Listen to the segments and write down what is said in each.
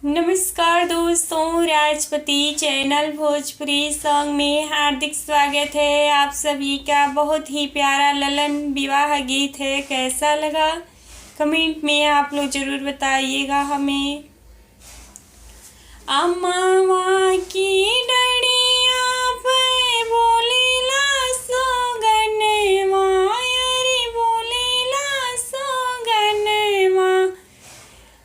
नमस्कार दोस्तों, Rajpati channel Bhojpuri song में हार्दिक स्वागत है आप सभी का। बहुत ही प्यारा ललन विवाह गीत है, कैसा लगा कमेंट में आप लोग ज़रूर बताइएगा हमें। अम्मा की डड़िया पे बोलेला सोगनवा, अरे बोलेला सोगनवा,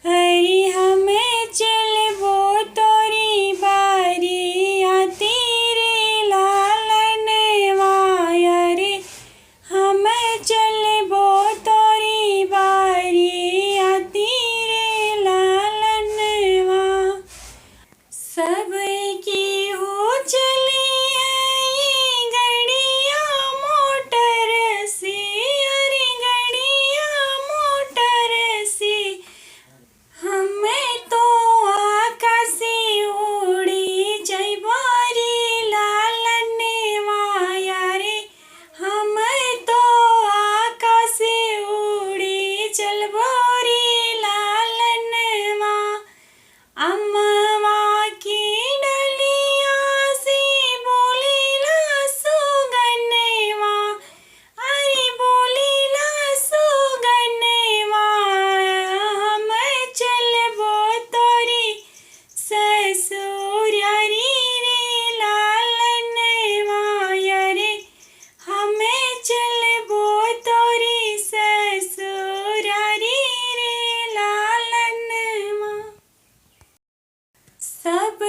अरे हमें चलबो तोरी बारिया तेरे लालनवा, अरे हमें चलबो तोरी बारिया तेरे लालनवा। सब की हो चली है ये गड़िया मोटर से, अरे गड़िया मोटर से, हमें तो आकाशे उड़ी जइबो रे लालनवा, अरे हमें तो आकाशे उड़ी चलबो रे लालनवा। अम्मा की डलिया से बोलेला सोगनवा, अरे बोलेला सोगनवा, हमें चलबो तोरी ससुरारी रे लालनवा, अरे हमें चलबो तोरी ससुरारी रे लालनवा। सब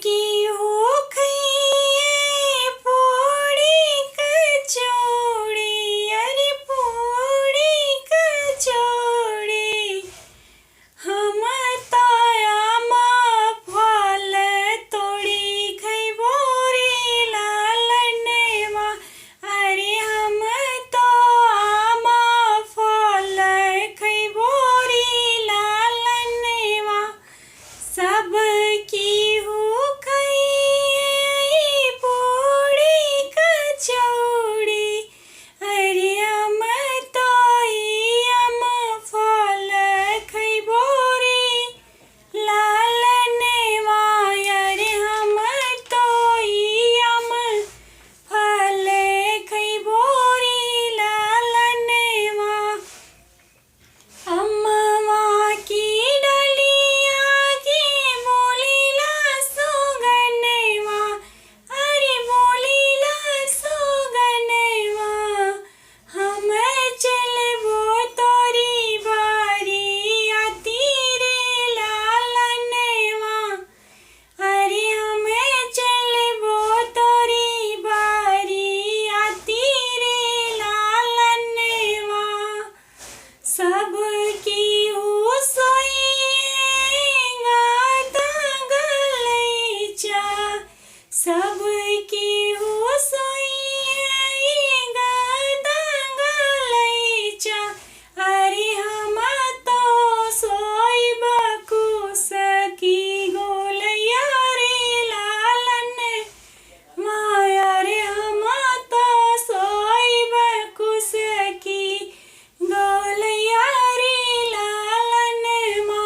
की हो खइए पूड़ी कचौड़ी, अरे पूड़ी कचौड़ी, हम तायामा फल तोड़ी खइबो रे लालनवा, अरे हम तो आमा फल खइबो रे लालनवा। सब की हो खइए पूड़ी कचौड़ी, अरे हम तो आम फल खइबो रे लालनवा, अरे हम तो आम फल खइबो रे लालनवा। अम्मा की डलिया के बोलेला सोगनवा, अरे बोलेला सोगनवा, हमें चलबो तोरी बारिया तेरे लालनवा, अरे हमें चलबो तोरी बारिया तेरे लालनवा। सब की हो सोएगा गलैचा, सब की हो सोएगा गलैचा, अरे हम तो सोइब कुस की गोलैया रे लालनवा, अरे हम तो सोइब कुस की गोलैया रे लालनवा,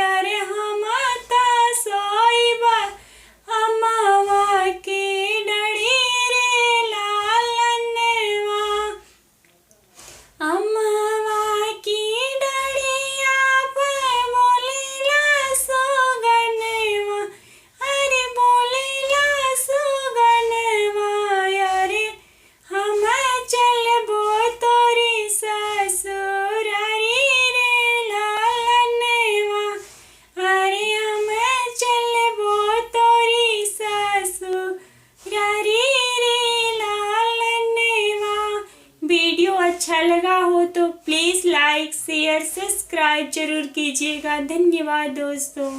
अरे हम तो सोइब अम्मा के डड़ी रे लालनवा। अम्मा की डड़िया पे बोलेला सोगनवा, अरे बोलेला सोगनवा, अरे हमें चलबो तोरी ससुरारी रे लालनवा, अरे हमें चलबो तोरी ससुरारी रे लालनवा। वीडियो अच्छा लगा हो तो प्लीज़ लाइक शेयर सब्सक्राइब जरूर कीजिएगा। धन्यवाद दोस्तों।